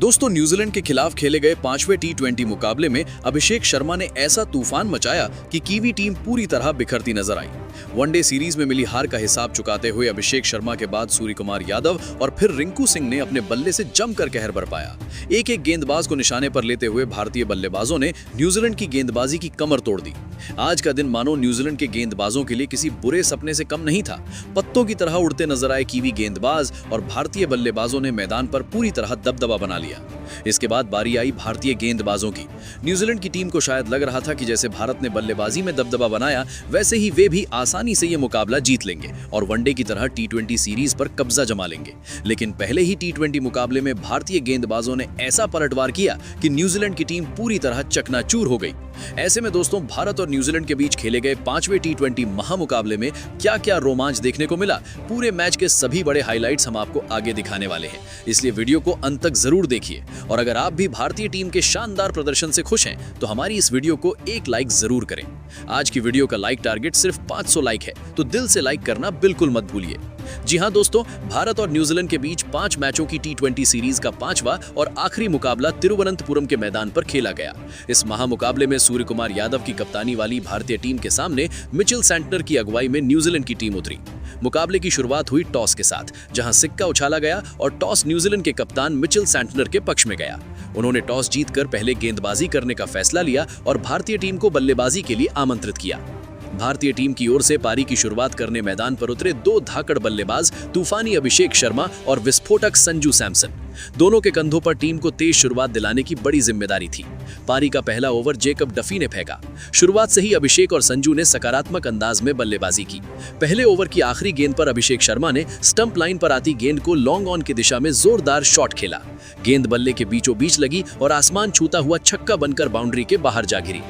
दोस्तों, न्यूजीलैंड के खिलाफ खेले गए 5वें टी20 मुकाबले में अभिषेक शर्मा ने ऐसा तूफान मचाया कि कीवी टीम पूरी तरह बिखरती नजर आई। वनडे सीरीज में मिली हार का हिसाब चुकाते हुए अभिषेक शर्मा के बाद सूर्यकुमार यादव और फिर रिंकू सिंह ने अपने बल्ले से जमकर कहर बरपाया। एक एक गेंदबाज को निशाने पर लेते हुए भारतीय बल्लेबाजों ने न्यूजीलैंड की गेंदबाजी की कमर तोड़ दी। आज का दिन मानो न्यूजीलैंड के गेंदबाजों के लिए किसी बुरे सपने से कम नहीं था। पत्तों की तरह उड़ते नजर आए कीवी गेंदबाज और भारतीय बल्लेबाजों ने मैदान पर पूरी तरह दबदबा बना लिया। इसके बाद बारी आई भारतीय गेंदबाजों की। न्यूजीलैंड की टीम को शायद लग रहा था कि जैसे भारत ने बल्लेबाजी में दबदबा बनाया, वैसे ही वे भी आसानी से ये मुकाबला जीत लेंगे और वनडे की तरह टी20 सीरीज पर कब्जा जमा लेंगे। लेकिन पहले ही टी20 मुकाबले में भारतीय गेंदबाजों ने ऐसा पलटवार किया कि न्यूजीलैंड की टीम पूरी तरह चकनाचूर हो गई। ऐसे में दोस्तों, भारत और न्यूजीलैंड के बीच खेले गए 5वें टी20 महामुकाबले में क्या-क्या रोमांच देखने को मिला, पूरे मैच के सभी बड़े हाइलाइट्स हम आपको आगे दिखाने वाले हैं। इसलिए वीडियो को अंत तक जरूर देखिए और अगर आप भी भारतीय टीम के शानदार प्रदर्शन से खुश हैं तो हमारी इस वीडियो को एक लाइक जरूर करें। आज की वीडियो का लाइक टारगेट सिर्फ 500 लाइक है, तो दिल से लाइक करना बिल्कुल मत भूलिए। जी हां दोस्तों, भारत और न्यूजीलैंड के बीच 5 मैचों की टी20 सीरीज का 5वां और आखिरी मुकाबला तिरुवनंतपुरम के मैदान पर खेला गया। इस महामुकाबले में सूर्यकुमार यादव की कप्तानी वाली भारतीय टीम के सामने मिचेल सैंटनर की अगुवाई में न्यूजीलैंड की टीम उतरी। मुकाबले की शुरुआत हुई टॉस के साथ, जहां सिक्का उछाला गया और टॉस न्यूजीलैंड के कप्तान मिचेल सैंटनर के पक्ष में गया। उन्होंने टॉस जीतकर पहले गेंदबाजी करने का फैसला लिया और भारतीय टीम को बल्लेबाजी के लिए आमंत्रित किया। भारतीय टीम की ओर से पारी की शुरुआत करने मैदान पर उतरे 2 धाकड़ बल्लेबाज तूफानी अभिषेक शर्मा और विस्फोटक संजू सैमसन। दोनों के कंधों पर टीम को तेज शुरुआत दिलाने की बड़ी जिम्मेदारी थी। पारी का पहला ओवर जेकब डफी ने फेंका। शुरुआत से ही अभिषेक और संजू ने सकारात्मक अंदाज में बल्लेबाजी की। पहले ओवर की आखिरी गेंद पर अभिषेक शर्मा ने स्टंप लाइन पर आती गेंद को लॉन्ग ऑन की दिशा में जोरदार शॉट खेला। गेंद बल्ले के बीचों बीच लगी और आसमान छूता हुआ छक्का बनकर बाउंड्री के बाहर जा गिरी।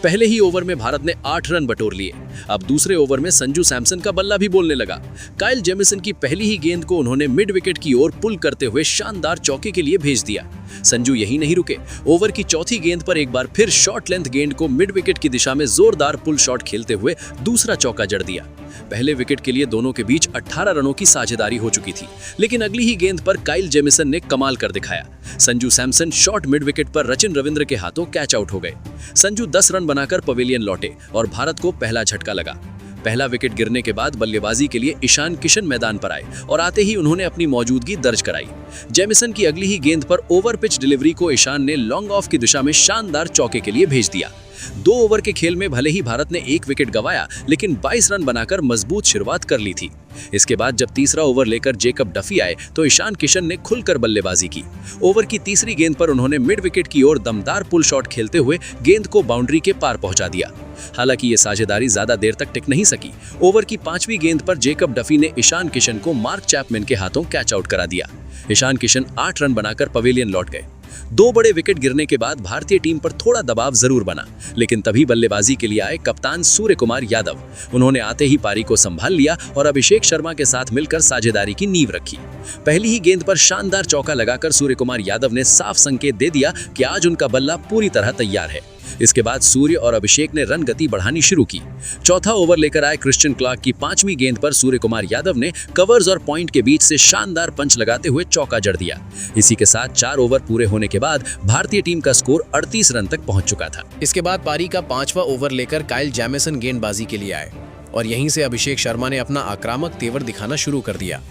पहले ही ओवर में भारत ने 8 रन बटोर लिए। अब दूसरे ओवर में संजू सैमसन का बल्ला भी बोलने लगा। काइल जेमिसन की पहली ही गेंद को उन्होंने मिड विकेट की ओर पुल करते हुए शानदार चौके के लिए भेज दिया। संजू यही नहीं रुके, ओवर की चौथी गेंद पर एक बार फिर शॉर्ट लेंथ गेंद को मिड विकेट की दिशा में जोरदार पुल शॉट खेलते हुए दूसरा चौका जड़ दिया। पहले विकेट के लिए दोनों के बीच 18 रनों की साझेदारी हो चुकी थी, लेकिन अगली ही गेंद पर काइल जेमिसन ने कमाल कर दिखाया। Sanju Samson short mid wicket पर रचिन रविंद्र के हाथों कैच आउट हो गए। संजू 10 रन बनाकर पवेलियन लौटे और भारत को पहला झटका लगा। पहला विकेट गिरने के बाद बल्लेबाजी के लिए ईशान किशन मैदान पर आए और आते ही उन्होंने अपनी मौजूदगी दर्ज कराई। जेमिसन की अगली ही गेंद पर ओवर पिच डिलीवरी को ईशान ने लॉन्ग ऑफ की दिशा में शानदार चौके के लिए भेज दिया। 2 ओवर के खेल में भले ही भारत ने 1 विकेट गंवाया, लेकिन 22 रन बनाकर मजबूत शुरुआत कर ली थी। इसके बाद जब तीसरा ओवर लेकर जेकब डफी आए तो ईशान किशन ने खुलकर बल्लेबाजी की। ओवर की तीसरी गेंद पर उन्होंने मिड विकेट की ओर दमदार पुल शॉट खेलते हुए गेंद को बाउंड्री के पार पहुंचा दिया। हालांकि ये साझेदारी ज्यादा देर तक टिक नहीं सकी। ओवर की 5वीं गेंद पर जेकब डफी ने ईशान किशन को मार्क चैपमैन के हाथों कैच आउट करा दिया। ईशान किशन 8 रन बनाकर पवेलियन लौट गए। 2 बड़े विकेट गिरने के बाद भारतीय टीम पर थोड़ा दबाव जरूर बना, लेकिन तभी बल्लेबाजी के लिए आए कप्तान सूर्यकुमार यादव। उन्होंने आते ही पारी को संभाल लिया और अभिषेक शर्मा के साथ मिलकर साझेदारी की नींव रखी। पहली ही गेंद पर शानदार चौका लगाकर सूर्यकुमार यादव ने साफ संकेत दे दिया कि आज उनका बल्ला पूरी तरह तैयार है। इसके बाद सूर्य और अभिषेक ने रन गति बढ़ानी शुरू की। चौथा ओवर लेकर आए क्रिश्चियन क्लार्क की 5वीं गेंद पर सूर्यकुमार यादव ने कवर्स और पॉइंट के बीच से शानदार पंच लगाते हुए चौका जड़ दिया। इसी के साथ 4 ओवर पूरे होने के बाद भारतीय टीम का स्कोर 38 रन तक पहुंच चुका था। इसके बाद पारी का 5वां ओवर लेकर काइल जेमिसन गेंदबाजी के लिए आए और यहीं से अभिषेक शर्मा ने अपना आक्रामक तेवर दिखाना शुरू कर दिया।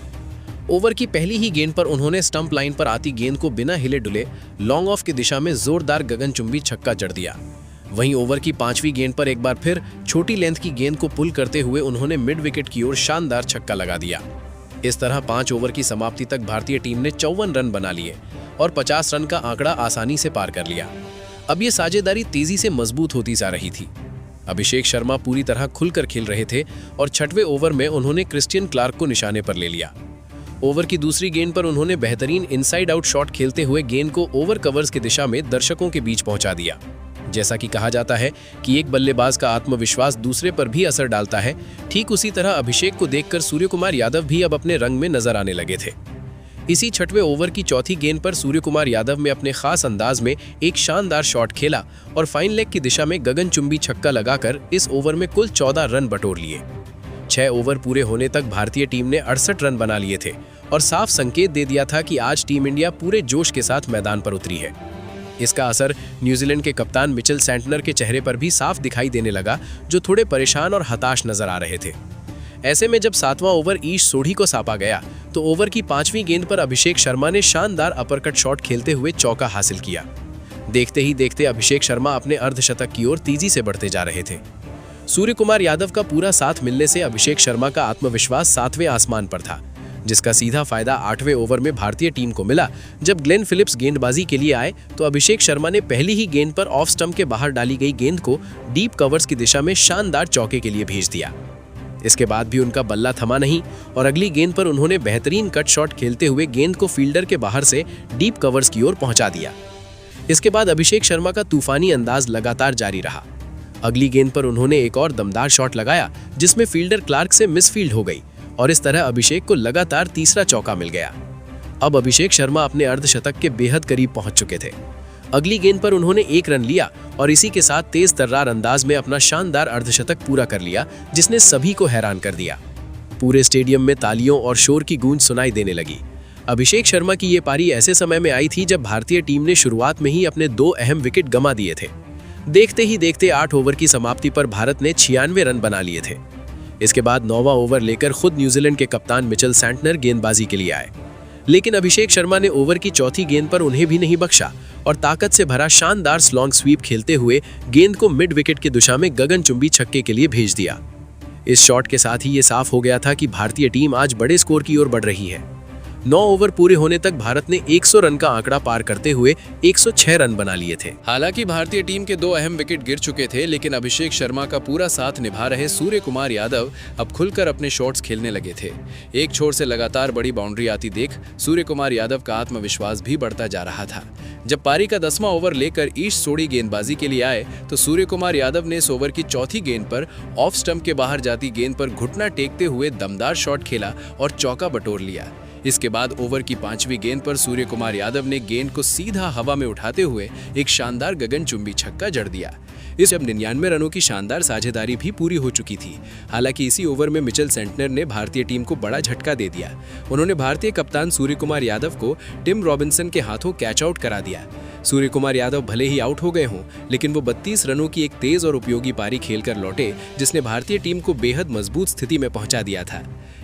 ओवर की पहली ही गेंद पर उन्होंने स्टंप लाइन पर आती गेंद को बिना हिले डुले लॉन्ग ऑफ की दिशा में जोरदार गगनचुंबी छक्का जड़ दिया। वहीं ओवर की 5वीं गेंद पर एक बार फिर छोटी लेंथ की गेंद को पुल करते हुए उन्होंने मिड विकेट की ओर शानदार छक्का लगा दिया। इस तरह 5 ओवर की समाप्ति तक भारतीय टीम ने 54 रन बना लिए और 50 रन का आंकड़ा आसानी से पार कर लिया। अब ये साझेदारी तेजी से मजबूत होती जा रही थी। अभिषेक शर्मा पूरी तरह खुलकर खेल रहे थे और 6वें ओवर में उन्होंने क्रिश्चियन क्लार्क को निशाने पर ले लिया। ओवर की दूसरी गेंद पर उन्होंने बेहतरीन इनसाइड आउट शॉट खेलते हुए गेंद को ओवर कवर्स की दिशा में दर्शकों के बीच पहुंचा दिया। जैसा कि कहा जाता है कि एक बल्लेबाज का आत्मविश्वास दूसरे पर भी असर डालता है, ठीक उसी तरह अभिषेक को देखकर सूर्यकुमार यादव भी अब अपने रंग में नजर आने लगे थे। इसी 6वें ओवर की चौथी गेंद पर सूर्यकुमार यादव ने अपने खास अंदाज में एक शानदार शॉट खेला और फाइन लेग की दिशा में गगनचुंबी छक्का लगाकर इस ओवर में कुल 14 रन बटोर लिए। 6 ओवर पूरे होने तक भारतीय टीम ने 68 रन बना लिए थे और साफ संकेत दे दिया था कि आज टीम इंडिया पूरे जोश के साथ मैदान पर उतरी है। इसका असर न्यूजीलैंड के कप्तान मिचेल सेंटनर के चेहरे पर भी साफ दिखाई देने लगा, जो थोड़े परेशान और हताश नजर आ रहे थे। ऐसे में जब 7वां ओवर ईश सोढ़ी को सौंपा गया तो ओवर की 5वीं गेंद पर अभिषेक शर्मा ने शानदार अपरकट शॉट खेलते हुए चौका हासिल किया। देखते ही देखते अभिषेक शर्मा अपने अर्धशतक की ओर तेजी से बढ़ते जा रहे थे। सूर्य कुमार यादव का पूरा साथ मिलने से अभिषेक शर्मा का आत्मविश्वास 7वें आसमान पर था, जिसका सीधा फायदा 8वें ओवर में भारतीय टीम को मिला। जब ग्लेन फिलिप्स गेंदबाजी के लिए आए तो अभिषेक शर्मा ने पहली ही गेंद पर ऑफ स्टंप के बाहर डाली गई गेंद को डीप कवर्स की दिशा में शानदार चौके के लिए भेज दिया। इसके बाद भी उनका बल्ला थमा नहीं और अगली गेंद पर उन्होंने बेहतरीन कट शॉट खेलते हुए गेंद को फील्डर के बाहर से डीप कवर्स की ओर पहुंचा दिया। इसके बाद अभिषेक शर्मा का तूफानी अंदाज लगातार जारी रहा। अगली गेंद पर उन्होंने एक और दमदार शॉट लगाया, जिसमें फील्डर क्लार्क से मिसफील्ड हो गई और इस तरह अभिषेक को लगातार तीसरा चौका मिल गया। अब अभिषेक शर्मा अपने अर्धशतक के बेहद करीब पहुंच चुके थे। अगली गेंद पर उन्होंने 1 रन लिया और इसी के साथ तेज तर्रार अंदाज में अपना शानदार अर्धशतक पूरा कर लिया, जिसने सभी को हैरान कर दिया। पूरे स्टेडियम में तालियों और शोर की गूंज सुनाई देने लगी। अभिषेक शर्मा की ये पारी ऐसे समय में आई थी जब भारतीय टीम ने शुरुआत में ही अपने 2 अहम विकेट गंवा दिए थे। देखते ही देखते 8 ओवर की समाप्ति पर भारत ने 96 रन बना लिए थे। इसके बाद 9वां ओवर लेकर खुद न्यूजीलैंड के कप्तान मिचेल सेंटनर गेंदबाजी के लिए आए, लेकिन अभिषेक शर्मा ने ओवर की चौथी गेंद पर उन्हें भी नहीं बख्शा और ताकत से भरा शानदार स्लॉन्ग स्वीप खेलते हुए गेंद को मिड विकेट की दिशा में गगनचुंबी छक्के के लिए भेज दिया। इस शॉट के साथ ही ये साफ हो गया था कि भारतीय टीम आज बड़े स्कोर की ओर बढ़ रही है। 9 ओवर पूरे होने तक भारत ने 100 रन का आंकड़ा पार करते हुए 106 रन बना लिए थे। हालांकि भारतीय टीम के 2 अहम विकेट गिर चुके थे, लेकिन अभिषेक शर्मा का पूरा साथ निभा रहे सूर्य कुमार यादव अब खुलकर अपने शॉट्स खेलने लगे थे। एक छोर से लगातार बड़ी बाउंड्री आती देख सूर्य कुमार यादव का आत्मविश्वास भी बढ़ता जा रहा था। जब पारी का 10वां ओवर लेकर ईश सोढ़ी गेंदबाजी के लिए आए तो सूर्य कुमार यादव ने इस ओवर की चौथी गेंद पर ऑफ स्टंप के बाहर जाती गेंद पर घुटना टेकते हुए दमदार शॉट खेला और चौका बटोर लिया। इसके बाद ओवर की 5वीं गेंद पर सूर्य कुमार यादव ने गेंद को सीधा हवा में उठाते हुए एक शानदार गगनचुंबी छक्का जड़ दिया। इस जब 99 रनों की शानदार साझेदारी भी पूरी हो चुकी थी। हालांकि इसी ओवर में मिचेल सेंटनर ने भारतीय टीम को बड़ा झटका दे दिया। उन्होंने भारतीय कप्तान सूर्य कुमार यादव को टिम रॉबिन्सन के हाथों कैच आउट करा दिया। सूर्य कुमार यादव भले ही आउट हो गए हों, लेकिन वो 32 रनों की एक तेज और उपयोगी पारी खेलकर लौटे, जिसने भारतीय टीम को बेहद मजबूत स्थिति में पहुंचा दिया था।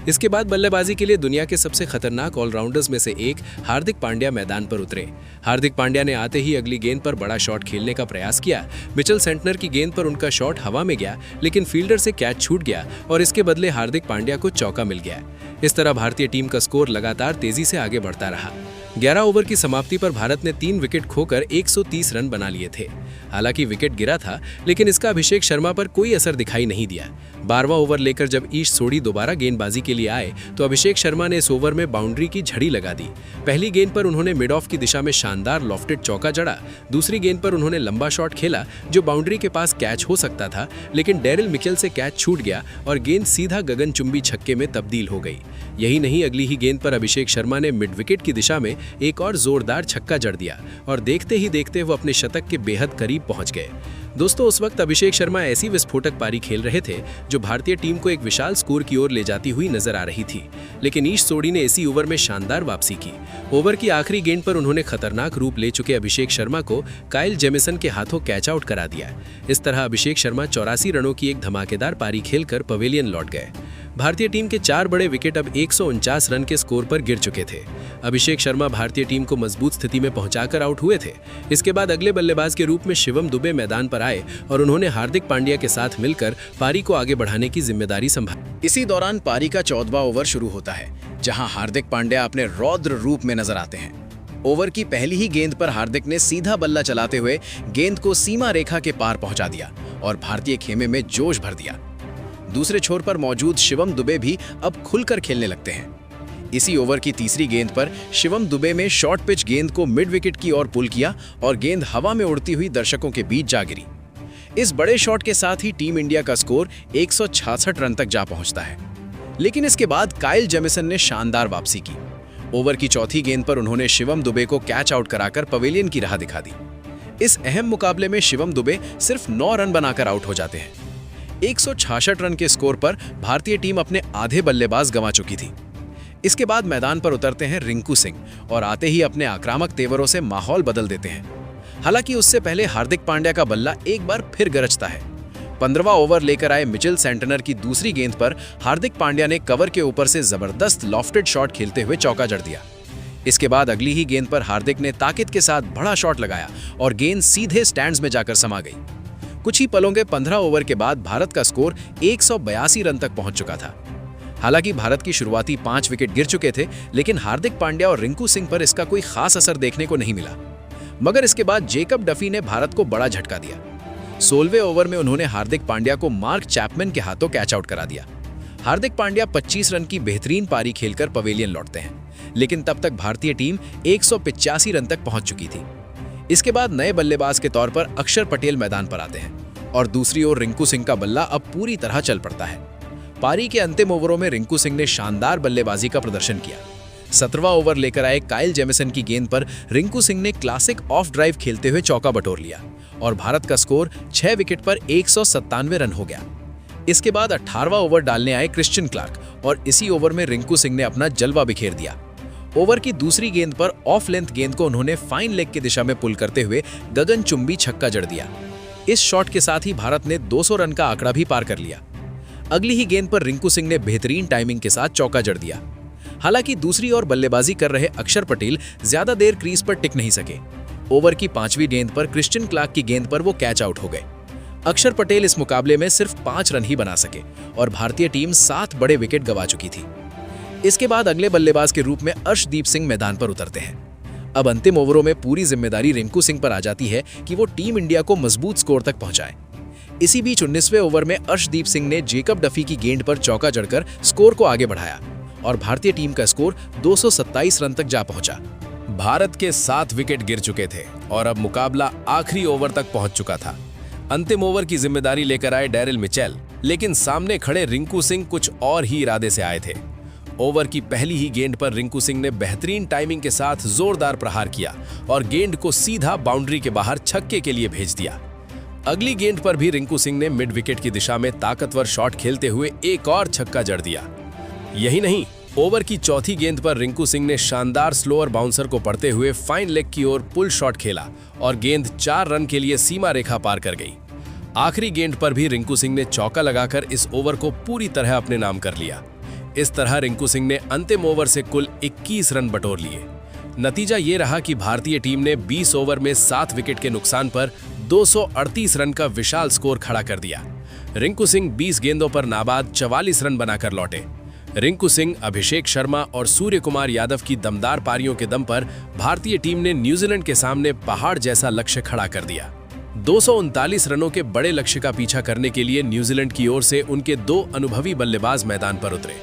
इसके बाद बल्लेबाजी के लिए दुनिया के सबसे खतरनाक ऑलराउंडर्स में से एक हार्दिक पांड्या मैदान पर उतरे। हार्दिक पांड्या ने आते ही अगली गेंद पर बड़ा शॉट खेलने का प्रयास किया। मिचेल सेंटनर की गेंद पर उनका शॉट हवा में गया, लेकिन फील्डर से कैच छूट गया और इसके बदले हार्दिक पांड्या को चौका मिल गया। इस तरह भारतीय टीम का स्कोर लगातार तेजी से आगे बढ़ता रहा। 11 ओवर की समाप्ति पर भारत ने 3 विकेट खोकर 130 रन बना लिए थे। हालांकि विकेट गिरा था, लेकिन इसका अभिषेक शर्मा पर कोई असर दिखाई नहीं दिया। 12वां ओवर लेकर जब ईश सोढ़ी दोबारा गेंदबाजी के लिए आए तो अभिषेक शर्मा ने इस ओवर में बाउंड्री की झड़ी लगा दी। पहली गेंद पर उन्होंने मिड ऑफ की दिशा में शानदार लॉफ्टेड चौका जड़ा। दूसरी गेंद पर उन्होंने लंबा शॉट खेला जो बाउंड्री के पास कैच हो सकता था, लेकिन डेरिल मिचेल से कैच छूट गया और गेंद सीधा गगनचुंबी छक्के में तब्दील हो गई। यही नहीं, अगली ही गेंद पर अभिषेक शर्मा ने मिड विकेट की दिशा में एक और जोरदार छक्का जड़ दिया और देखते ही देखते वो अपने शतक के बेहद करीब पहुंच गए। दोस्तों, उस वक्त अभिषेक शर्मा ऐसी विस्फोटक पारी खेल रहे थे जो भारतीय टीम को एक विशाल स्कोर की ओर ले जाती हुई नजर आ रही थी। लेकिन ईश सोढ़ी ने इसी ओवर में शानदार वापसी की। ओवर की आखिरी गेंद पर उन्होंने खतरनाक रूप ले चुके अभिषेक शर्मा को काइल जेमिसन के हाथों कैच आउट करा दिया। इस तरह अभिषेक शर्मा 84 रनों की एक धमाकेदार पारी खेलकर पवेलियन लौट गए। भारतीय टीम के 4 बड़े विकेट अब 149 रन के स्कोर पर गिर चुके थे। अभिषेक शर्मा भारतीय टीम को मजबूत स्थिति में पहुंचाकर आउट हुए थे। इसके बाद अगले बल्लेबाज के रूप में शिवम दुबे मैदान पर आए और उन्होंने हार्दिक पांड्या के साथ मिलकर पारी को आगे बढ़ाने की जिम्मेदारी संभाली। इसी दौरान पारी का 14वां ओवर शुरू होता है, जहां हार्दिक पांड्या अपने रौद्र रूप में नजर आते हैं। ओवर की पहली ही गेंद पर हार्दिक ने सीधा बल्ला चलाते हुए गेंद को सीमा रेखा के पार पहुंचा दिया और भारतीय खेमे में जोश भर दिया। दूसरे छोर पर मौजूद शिवम दुबे भी अब खुलकर खेलने लगते हैं। इसी ओवर की तीसरी गेंद पर शिवम दुबे में शॉर्ट पिच गेंद को मिड विकेट की ओर पुल किया और गेंद हवा में उड़ती हुई दर्शकों के बीच जा गिरी। इस बड़े शॉट के साथ ही टीम इंडिया का स्कोर 166 रन तक जा पहुंचता है। लेकिन इसके बाद काइल जेमिसन ने शानदार वापसी की। ओवर की चौथी गेंद पर उन्होंने शिवम दुबे को कैच आउट कराकर पवेलियन की राह दिखा दी। इस अहम मुकाबले में शिवम दुबे सिर्फ 9 रन बनाकर आउट हो जाते हैं। 166 रन के स्कोर पर भारतीय टीम अपने आधे बल्लेबाज गंवा चुकी थी। इसके बाद मैदान पर उतरते हैं रिंकू सिंह और आते ही अपने आक्रामक तेवरों से माहौल बदल देते हैं। हालांकि उससे पहले हार्दिक पांड्या का बल्ला एक बार फिर गरजता है। 15वां ओवर लेकर आए मिचेल सेंटनर की दूसरी गेंद पर हार्दिक पांड्या ने कवर के ऊपर से जबरदस्त लॉफ्टेड शॉट खेलते हुए चौका जड़ दिया। इसके बाद अगली ही गेंद पर हार्दिक ने ताकत के साथ बड़ा शॉट लगाया और गेंद सीधे स्टैंड्स में जाकर समा गई। कुछ ही पलों के 15 ओवर के बाद भारत का स्कोर 182 रन तक पहुंच चुका था। हालांकि भारत की शुरुआती 5 विकेट गिर चुके थे, लेकिन हार्दिक पांड्या और रिंकू सिंह पर इसका कोई खास असर देखने को नहीं मिला। मगर इसके बाद जेकब डफी ने भारत को बड़ा झटका दिया। 16वें ओवर में उन्होंने हार्दिक पांड्या को मार्क चैपमैन के हाथों कैच आउट करा दिया। हार्दिक पांड्या 25 रन की बेहतरीन पारी खेलकर पवेलियन लौटते हैं, लेकिन तब तक भारतीय टीम 185 रन तक पहुंच चुकी थी। इसके बाद नए बल्लेबाज के तौर पर अक्षर पटेल मैदान पर आते हैं और दूसरी ओर रिंकू सिंह का बल्ला अब पूरी तरह चल पड़ता है। पारी के अंतिम ओवरों में रिंकू सिंह ने शानदार बल्लेबाजी का प्रदर्शन किया। 17वां ओवर लेकर आए काइल जेमिसन की गेंद पर रिंकू सिंह ने क्लासिक ऑफ ड्राइव खेलते हुए चौका बटोर लिया और भारत का स्कोर 6 विकेट पर 197 रन हो गया। इसके बाद 18वां ओवर डालने आए क्रिश्चियन क्लार्क और इसी ओवर में रिंकू सिंह ने अपना जलवा बिखेर दिया। ओवर की दूसरी गेंद पर ऑफ लेंथ गेंद को उन्होंने फाइन लेग की दिशा में पुल करते हुए गगनचुंबी छक्का जड़ दिया। इस शॉट के साथ ही भारत ने 200 रन का आंकड़ा भी पार कर लिया। अगली ही गेंद पर रिंकू सिंह ने बेहतरीन टाइमिंग के साथ चौका जड़ दिया। हालांकि दूसरी ओर बल्लेबाजी कर रहे अक्षर पटेल ज्यादा देर क्रीज पर टिक नहीं सके। ओवर की 5वीं गेंद पर क्रिश्चियन क्लार्क की गेंद पर वो कैच आउट हो गए। अक्षर पटेल इस मुकाबले में सिर्फ 5 रन ही बना सके और भारतीय टीम 7 बड़े विकेट गंवा चुकी थी। इसके बाद अगले बल्लेबाज के रूप में अर्शदीप सिंह मैदान पर उतरते हैं। अब अंतिम ओवरों में पूरी जिम्मेदारी रिंकू सिंह पर आ जाती है कि वो टीम इंडिया को मजबूत स्कोर तक पहुंचाए। इसी बीच 19वें ओवर में अर्शदीप सिंह ने जेकब डफी की गेंद पर चौका जड़कर स्कोर को आगे बढ़ाया और भारतीय टीम का स्कोर 227 रन तक जा पहुंचा। भारत के 7 विकेट गिर चुके थे और अब मुकाबला आखिरी ओवर तक पहुंच चुका था। अंतिम ओवर की जिम्मेदारी लेकर आए डेरिल मिचेल, लेकिन सामने खड़े रिंकू सिंह कुछ और ही इरादे से आए थे। ओवर की पहली ही गेंद पर रिंकू सिंह ने बेहतरीन टाइमिंग के साथ जोरदार प्रहार किया और गेंद को सीधा बाउंड्री के बाहर छक्के के लिए भेज दिया। अगली गेंद पर भी रिंकू सिंह ने मिड विकेट की दिशा में ताकतवर शॉट खेलते हुए एक और छक्का जड़ दिया। यही नहीं, ओवर की चौथी गेंद पर रिंकू सिंह ने शानदार स्लोअर बाउंसर को पढ़ते हुए फाइन लेग की ओर पुल शॉट खेला और गेंद 4 रन के लिए सीमा रेखा पार कर गई। आखिरी गेंद पर भी रिंकू सिंह ने चौका लगाकर इस ओवर को पूरी तरह अपने नाम कर लिया। इस तरह रिंकू सिंह ने अंतिम ओवर से कुल 21 रन बटोर लिए। नतीजा ये रहा कि भारतीय टीम ने 20 ओवर में 7 विकेट के नुकसान पर 238 रन का विशाल स्कोर खड़ा कर दिया। रिंकू सिंह 20 गेंदों पर नाबाद 44 रन बनाकर लौटे। रिंकू सिंह, अभिषेक शर्मा और सूर्य कुमार यादव की दमदार पारियों के दम पर भारतीय टीम ने न्यूजीलैंड के सामने पहाड़ जैसा लक्ष्य खड़ा कर दिया। 239 रनों के बड़े लक्ष्य का पीछा करने के लिए न्यूजीलैंड की ओर से उनके 2 अनुभवी बल्लेबाज मैदान पर उतरे।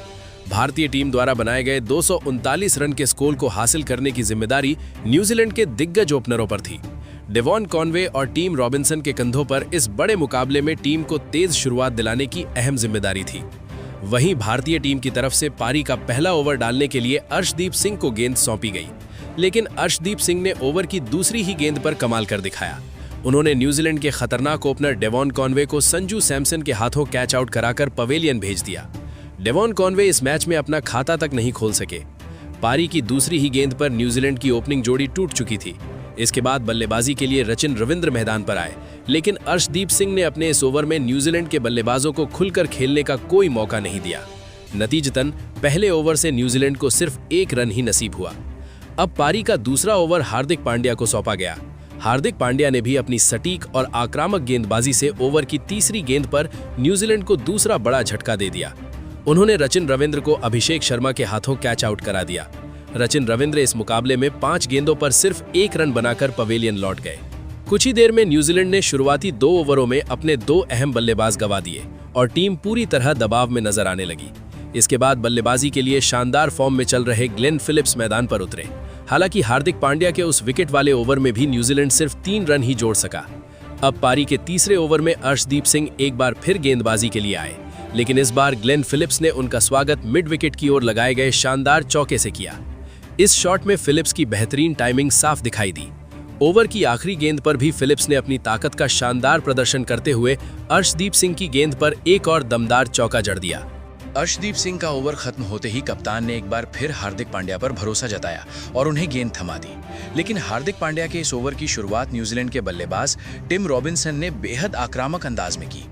भारतीय टीम द्वारा बनाए गए 239 रन के स्कोर को हासिल करने की जिम्मेदारी न्यूजीलैंड के दिग्गज ओपनरों पर थी। डेवॉन कॉनवे और टीम रॉबिन्सन के कंधों पर इस बड़े मुकाबले में टीम को तेज शुरुआत दिलाने की अहम जिम्मेदारी थी। वहीं भारतीय टीम की तरफ से पारी का पहला ओवर डालने के लिए अर्शदीप सिंह को गेंद सौंपी गई, लेकिन अर्शदीप सिंह ने ओवर की दूसरी ही गेंद पर कमाल कर दिखाया। उन्होंने न्यूजीलैंड के खतरनाक ओपनर डेवॉन कॉनवे को संजू सैमसन के हाथों कैच आउट कराकर पवेलियन भेज दिया। डेवॉन कॉनवे इस मैच में अपना खाता तक नहीं खोल सके। पारी की दूसरी ही गेंद पर न्यूजीलैंड की ओपनिंग जोड़ी टूट चुकी थी। इसके बाद बल्लेबाजी के लिए रचिन रविंद्र मैदान पर आए, लेकिन अर्शदीप सिंह ने अपने इस ओवर में न्यूजीलैंड के बल्लेबाजों को खुलकर खेलने का कोई मौका नहीं दिया। नतीजतन पहले ओवर से न्यूजीलैंड को सिर्फ 1 रन ही नसीब हुआ। अब पारी का दूसरा ओवर हार्दिक पांड्या को सौंपा गया। हार्दिक पांड्या ने भी अपनी सटीक और आक्रामक गेंदबाजी से ओवर की तीसरी गेंद पर न्यूजीलैंड को दूसरा बड़ा झटका दे दिया। उन्होंने रचिन रविंद्र को अभिषेक शर्मा के हाथों कैच आउट करा दिया। रचिन रविंद्र इस मुकाबले में 5 गेंदों पर सिर्फ 1 रन बनाकर पवेलियन लौट गए। कुछ ही देर में न्यूजीलैंड ने शुरुआती 2 ओवरों में अपने 2 अहम बल्लेबाज गंवा दिए और टीम पूरी तरह दबाव में नजर आने लगी। इसके बाद बल्लेबाजी के लिए शानदार फॉर्म में चल रहे ग्लेन फिलिप्स मैदान पर उतरे। हालांकि हार्दिक पांड्या के उस विकेट वाले ओवर में भी न्यूजीलैंड सिर्फ 3 रन ही जोड़ सका। अब पारी के तीसरे ओवर में अर्शदीप सिंह एक बार फिर गेंदबाजी के लिए आए, लेकिन इस बार ग्लेन फिलिप्स ने उनका स्वागत मिड विकेट की ओर लगाए गए शानदार चौके से किया। इस शॉट में फिलिप्स की बेहतरीन टाइमिंग साफ दिखाई दी। ओवर की आखिरी गेंद पर भी फिलिप्स ने अपनी ताकत का शानदार प्रदर्शन करते हुए अर्शदीप सिंह की गेंद पर एक और दमदार चौका जड़ दिया। अर्शदीप सिंह का ओवर खत्म होते ही कप्तान ने एक बार फिर हार्दिक पांड्या पर भरोसा जताया और उन्हें गेंद थमा दी। लेकिन हार्दिक पांड्या के इस ओवर की शुरुआत न्यूजीलैंड के बल्लेबाज टिम रॉबिन्सन ने बेहद आक्रामक अंदाज में की।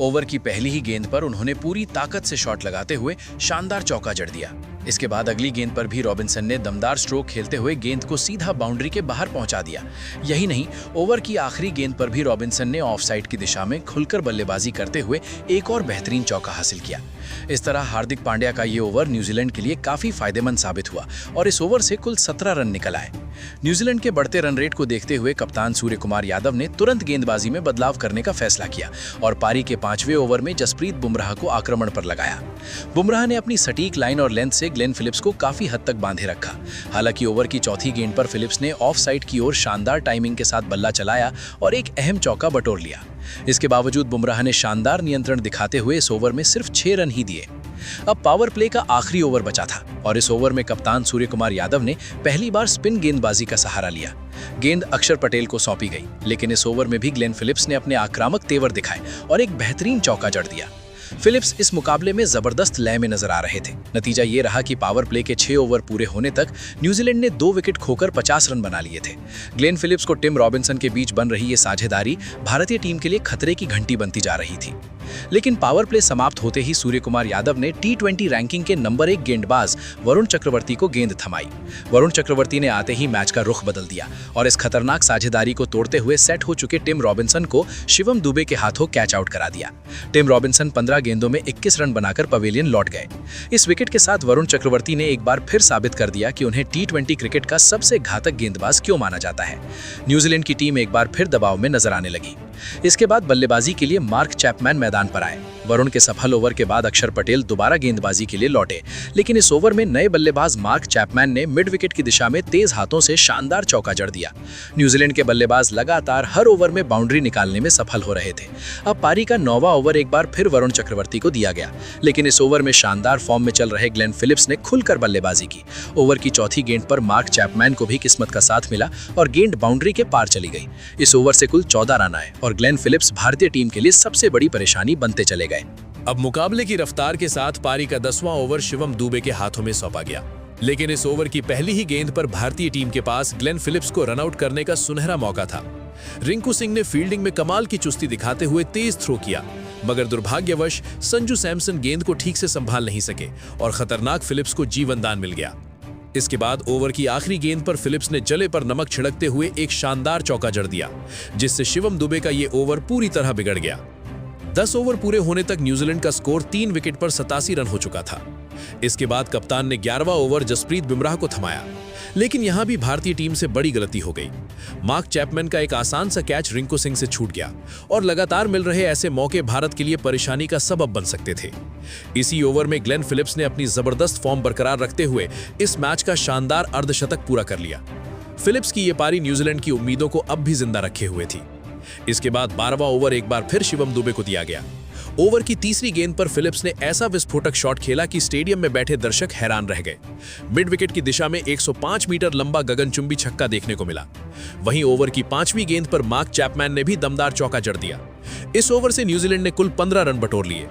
ओवर की पहली ही गेंद पर उन्होंने पूरी ताकत से शॉट लगाते हुए शानदार चौका जड़ दिया। इसके बाद अगली गेंद पर भी रॉबिन्सन ने दमदार स्ट्रोक खेलते हुए गेंद को सीधा बाउंड्री के बाहर पहुंचा दिया। यही नहीं, ओवर की आखिरी गेंद पर भी रॉबिन्सन ने ऑफ साइड की दिशा में खुलकर बल्लेबाजी करते हुए एक और बेहतरीन चौका हासिल किया। इस तरह हार्दिक पांड्या का ये ओवर न्यूजीलैंड के लिए काफी फायदेमंद साबित हुआ और इस ओवर से कुल 17 रन निकल आए। न्यूजीलैंड के बढ़ते रन रेट को देखते हुए कप्तान सूर्य कुमार यादव ने तुरंत गेंदबाजी में बदलाव करने का फैसला किया और पारी के 5वें ओवर में जसप्रीत बुमराह को आक्रमण पर लगाया। बुमराह ने अपनी सटीक लाइन और लेंथ से ग्लेन फिलिप्स को काफी हद तक बांधे रखा। हालांकि ओवर की चौथी गेंद पर फिलिप्स ने ऑफ साइड की ओर शानदार टाइमिंग के साथ बल्ला चलाया और एक अहम चौका बटोर लिया। इसके बावजूद बुमराह ने शानदार नियंत्रण दिखाते हुए इस ओवर में सिर्फ 6 रन ही दिए। अब पावर प्ले का आखिरी ओवर बचा था और इस ओवर में कप्तान सूर्य कुमार यादव ने पहली बार स्पिन गेंदबाजी का सहारा लिया। गेंद अक्षर पटेल को सौंपी गई, लेकिन इस ओवर में भी ग्लेन फिलिप्स ने अपने आक्रामक तेवर दिखाए और एक बेहतरीन चौका जड़ दिया। फिलिप्स इस मुकाबले में जबरदस्त लय में नजर आ रहे थे। नतीजा ये रहा कि पावर प्ले के 6 ओवर पूरे होने तक न्यूजीलैंड ने 2 विकेट खोकर 50 रन बना लिए थे। ग्लेन फिलिप्स को टिम रॉबिन्सन के बीच बन रही ये साझेदारी भारतीय टीम के लिए खतरे की घंटी बनती जा रही थी। लेकिन पावर प्ले समाप्त होते ही सूर्य कुमार यादव ने T20 रैंकिंग के नंबर 1 गेंदबाज वरुण चक्रवर्ती को गेंद थमाई। वरुण चक्रवर्ती ने आते ही मैच का रुख बदल दिया और इस खतरनाक साझेदारी को तोड़ते हुए सेट हो चुके टिम रॉबिन्सन को शिवम दुबे के हाथों कैच आउट करा दिया। टिम रॉबिन्सन 15 गेंदों में 21 रन बनाकर पवेलियन लौट गए। इस विकेट के साथ वरुण चक्रवर्ती ने एक बार फिर साबित कर दिया कि उन्हें T20 क्रिकेट का सबसे घातक गेंदबाज क्यों माना जाता है। न्यूजीलैंड की टीम एक बार फिर दबाव में नजर आने लगी। इसके बाद बल्लेबाजी के लिए मार्क चैपमैन मैदान पर आए। वरुण के सफल ओवर के बाद अक्षर पटेल दोबारा गेंदबाजी के लिए लौटे, लेकिन इस ओवर में नए बल्लेबाज मार्क चैपमैन ने मिड विकेट की दिशा में तेज हाथों से शानदार चौका जड़ दिया। न्यूजीलैंड के बल्लेबाज लगातार हर ओवर में बाउंड्री निकालने में सफल हो रहे थे। अब पारी का 9वां ओवर एक बार फिर वरुण चक्रवर्ती को दिया गया, लेकिन इस ओवर में शानदार फॉर्म में चल रहे ग्लेन फिलिप्स ने खुलकर बल्लेबाजी की। ओवर की चौथी गेंद पर मार्क चैपमैन को भी किस्मत का साथ मिला और गेंद बाउंड्री के पार चली गई। इस ओवर से कुल 14 रन आए और ग्लेन फिलिप्स भारतीय टीम के लिए सबसे बड़ी परेशानी बनते चले गए। अब मुकाबले की रफ्तार के साथ पारी का 10वां ओवर शिवम दुबे के हाथों में सौंपा गया, लेकिन इस ओवर की पहली ही गेंद पर भारतीय टीम के पास ग्लेन फिलिप्स को रनआउट करने का सुनहरा मौका था। रिंकू सिंह ने फील्डिंग में कमाल की चुस्ती दिखाते हुए तेज थ्रो किया, मगर दुर्भाग्यवश संजू सैमसन गेंद को ठीक से संभाल नहीं सके और खतरनाक फिलिप्स को जीवन दान मिल गया। इसके बाद ओवर की आखिरी गेंद पर फिलिप्स ने जले पर नमक छिड़कते हुए एक शानदार चौका जड़ दिया, जिससे शिवम दुबे का ये ओवर पूरी तरह बिगड़ गया। 10 ओवर पूरे होने तक न्यूजीलैंड का स्कोर 3 विकेट पर 87 रन हो चुका था। इसके बाद कप्तान ने 11वां ओवर जसप्रीत बुमराह को थमाया, लेकिन यहां भी भारतीय टीम से बड़ी गलती हो गई। मार्क चैपमैन का एक आसान सा कैच रिंकू सिंह से छूट गया और लगातार मिल रहे ऐसे मौके भारत के लिए परेशानी का सबब बन सकते थे। इसी ओवर में ग्लेन फिलिप्स ने अपनी जबरदस्त फॉर्म बरकरार रखते हुए इस मैच का शानदार अर्धशतक पूरा कर लिया। फिलिप्स की ये पारी न्यूजीलैंड की उम्मीदों को अब भी जिंदा रखे हुए थी। इसके बाद 12वां ओवर एक बार फिर शिवम दुबे को दिया गया। ओवर की तीसरी गेंद पर फिलिप्स ने ऐसा विस्फोटक शॉट खेला कि स्टेडियम में बैठे दर्शक हैरान रह गए। मिड विकेट की दिशा में 105 मीटर लंबा गगनचुंबी छक्का देखने को मिला। वहीं ओवर की 5वीं गेंद पर मार्क चैपमैन ने भी दमदार चौका जड़ दिया। इस ओवर से न्यूजीलैंड ने कुल 15 रन बटोर लिए।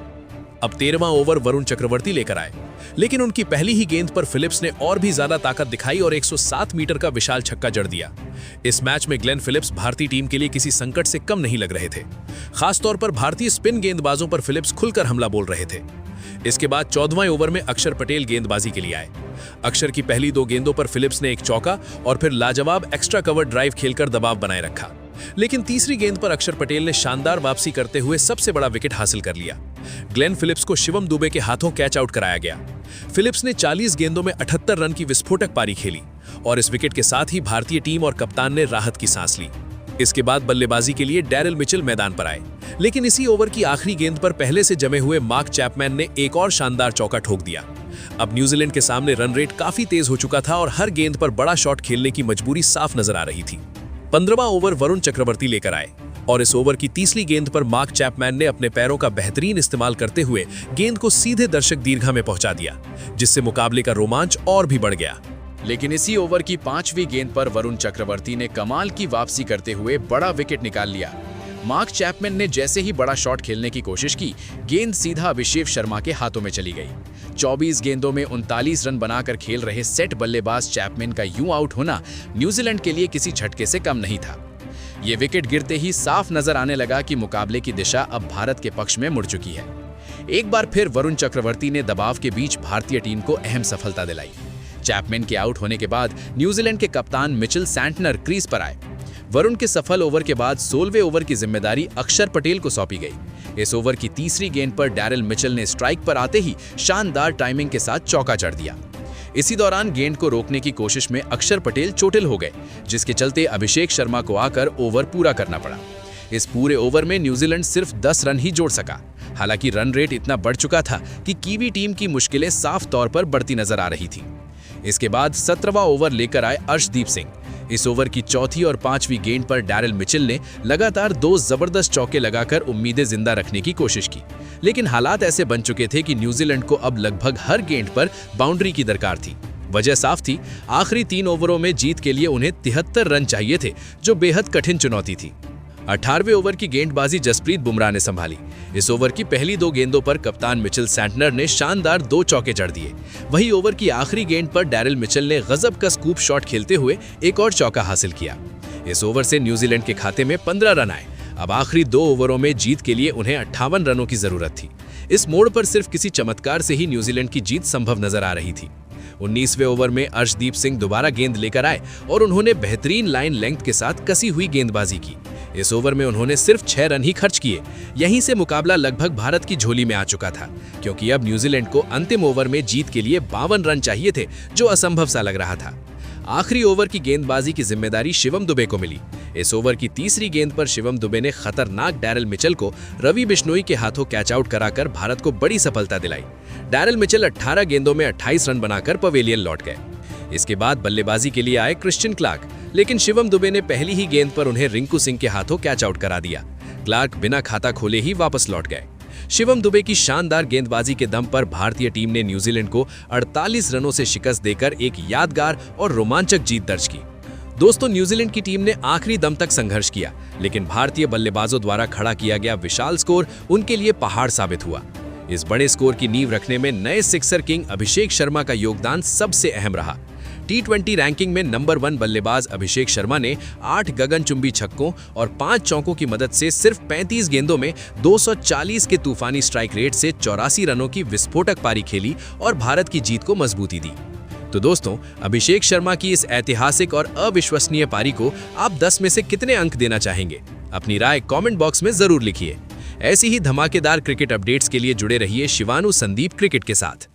अब 13वां ओवर वरुण चक्रवर्ती लेकर आए, लेकिन उनकी पहली ही गेंद पर फिलिप्स ने और भी ज्यादा ताकत दिखाई और 107 मीटर का विशाल छक्का जड़ दिया। इस मैच में ग्लेन फिलिप्स भारतीय टीम के लिए किसी संकट से कम नहीं लग रहे थे। खासतौर पर भारतीय स्पिन गेंदबाजों पर फिलिप्स खुलकर हमला बोल रहे थे। इसके बाद 14वें ओवर में अक्षर पटेल गेंदबाजी के लिए आए। अक्षर की पहली 2 गेंदों पर फिलिप्स ने एक चौका और फिर लाजवाब एक्स्ट्रा कवर ड्राइव खेलकर दबाव बनाए रखा, लेकिन तीसरी गेंद पर अक्षर पटेल ने शानदार वापसी करते हुए सबसे बड़ा विकेट हासिल कर लिया। ग्लेन फिलिप्स को शिवम दुबे के हाथों कैच आउट कराया गया। फिलिप्स ने 40 गेंदों में 78 रन की विस्फोटक पारी खेली और इस विकेट के साथ ही भारतीय टीम और कप्तान ने राहत की सांस ली। इसके बाद बल्लेबाजी के लिए डैरिल मिचेल मैदान पर आए, लेकिन इसी ओवर की आखिरी गेंद पर पहले से जमे हुए मार्क चैपमैन ने एक और शानदार चौका ठोक दिया। अब न्यूजीलैंड के सामने रन रेट काफी तेज हो चुका था और हर गेंद पर बड़ा शॉट खेलने की मजबूरी साफ नजर आ रही थी। 15वां ओवर वरुण चक्रवर्ती लेकर आए और इस ओवर की तीसरी गेंद पर मार्क चैपमैन ने अपने पैरों का बेहतरीन इस्तेमाल करते हुए गेंद को सीधे दर्शक दीर्घा में पहुंचा दिया, जिससे मुकाबले का रोमांच और भी बढ़ गया। लेकिन इसी ओवर की 5वीं गेंद पर वरुण चक्रवर्ती ने कमाल की वापसी करते हुए बड़ा विकेट निकाल लिया। मार्क चैपमैन ने जैसे ही बड़ा शॉट खेलने की कोशिश की, गेंद सीधा अभिषेक शर्मा के हाथों में चली गई। 24 गेंदों में 39 रन बनाकर खेल रहे सेट बल्लेबाज चैपमैन का यूं आउट होना न्यूजीलैंड के लिए किसी झटके से कम नहीं था। ये विकेट गिरते ही साफ नजर आने लगा कि मुकाबले की दिशा अब भारत के पक्ष में मुड़ चुकी है। एक बार फिर वरुण चक्रवर्ती ने दबाव के बीच भारतीय टीम को अहम सफलता दिलाई। चैपमैन के आउट होने के बाद न्यूजीलैंड के कप्तान मिचेल सैंटनर क्रीज पर आए। वरुण के सफल ओवर के बाद 16वें ओवर की जिम्मेदारी अक्षर पटेल को सौंपी गई। इस ओवर की तीसरी गेंद पर डैरिल मिचेल ने स्ट्राइक पर आते ही शानदार टाइमिंग के साथ चौका जड़ दिया। इसी दौरान गेंद को रोकने की कोशिश में अक्षर पटेल चोटिल हो गए, जिसके चलते अभिषेक शर्मा को आकर ओवर पूरा करना पड़ा। इस पूरे ओवर में न्यूजीलैंड सिर्फ 10 रन ही जोड़ सका। हालांकि रन रेट इतना बढ़ चुका था कि कीवी टीम की मुश्किलें साफ तौर पर बढ़ती नजर आ रही थी। इसके बाद 17वां ओवर लेकर आए अर्शदीप सिंह। इस ओवर की चौथी और 5वीं गेंद पर डैरिल मिचेल ने लगातार 2 जबरदस्त चौके लगाकर उम्मीदें जिंदा रखने की कोशिश की, लेकिन हालात ऐसे बन चुके थे कि न्यूजीलैंड को अब लगभग हर गेंद पर बाउंड्री की दरकार थी। वजह साफ थी, आखिरी 3 ओवरों में जीत के लिए उन्हें 73 रन चाहिए थे, जो बेहद कठिन चुनौती थी। 18वें ओवर की गेंदबाजी जसप्रीत बुमराह ने संभाली। इस ओवर की पहली 2 गेंदों पर कप्तान मिचेल सैंटनर ने शानदार 2 चौके जड़ दिए। वहीं ओवर की आखिरी गेंद पर डैरिल मिचेल ने गजब का स्कूप शॉट खेलते हुए एक और चौका हासिल किया। इस ओवर से न्यूजीलैंड के खाते में 15 रन आए। अब आखिरी 2 ओवरों में जीत के लिए उन्हें 58 रनों की जरूरत थी। इस मोड़ पर सिर्फ किसी चमत्कार से ही न्यूजीलैंड की जीत संभव नजर आ रही थी। 19वें ओवर में अर्शदीप सिंह दोबारा गेंद लेकर आए और उन्होंने बेहतरीन लाइन लेंथ के साथ कसी हुई गेंदबाजी की। इस ओवर में उन्होंने सिर्फ 6 रन ही खर्च किए। यहीं से मुकाबला लगभग भारत की झोली में आ चुका था, क्योंकि अब न्यूजीलैंड को अंतिम ओवर में जीत के लिए 52 रन चाहिए थे, जो असंभव सा लग रहा था। आखिरी ओवर की गेंदबाजी की जिम्मेदारी शिवम दुबे को मिली। इस ओवर की तीसरी गेंद पर शिवम दुबे ने खतरनाक डैरिल मिचेल को रवि बिश्नोई के हाथों कैच आउट कराकर भारत को बड़ी सफलता दिलाई। डैरिल मिचेल 18 गेंदों में 28 रन बनाकर पवेलियन लौट गए। इसके बाद बल्लेबाजी के लिए आए क्रिश्चियन क्लार्क, लेकिन शिवम दुबे ने पहली ही गेंद पर उन्हें रिंकू सिंह के हाथों कैच आउट करा दिया। क्लार्क बिना खाता खोले ही वापस लौट गए। शिवम दुबे की शानदार गेंदबाजी के दम पर भारतीय टीम ने न्यूजीलैंड को 48 रनों से शिकस्त देकर एक यादगार और रोमांचक जीत दर्ज की। दोस्तों, न्यूजीलैंड की टीम ने आखिरी दम तक संघर्ष किया, लेकिन भारतीय बल्लेबाजों द्वारा खड़ा किया गया विशाल स्कोर उनके लिए पहाड़ साबित हुआ। इस बड़े स्कोर की नींव रखने में नए सिक्सर किंग अभिषेक शर्मा का योगदान सबसे अहम रहा। T20 रैंकिंग में नंबर 1 बल्लेबाज अभिषेक शर्मा ने 8 गगनचुंबी छक्कों और 5 चौकों की मदद से सिर्फ 35 गेंदों में 240 के तूफानी स्ट्राइक रेट से 84 रनों की विस्फोटक पारी खेली और भारत की जीत को मजबूती दी। तो दोस्तों, अभिषेक शर्मा की इस ऐतिहासिक और अविश्वसनीय पारी को आप 10 में से कितने अंक देना चाहेंगे? अपनी राय कमेंट बॉक्स में जरूर लिखिए। ऐसी ही धमाकेदार क्रिकेट अपडेट्स के लिए जुड़े रहिए शिवानु संदीप क्रिकेट के साथ।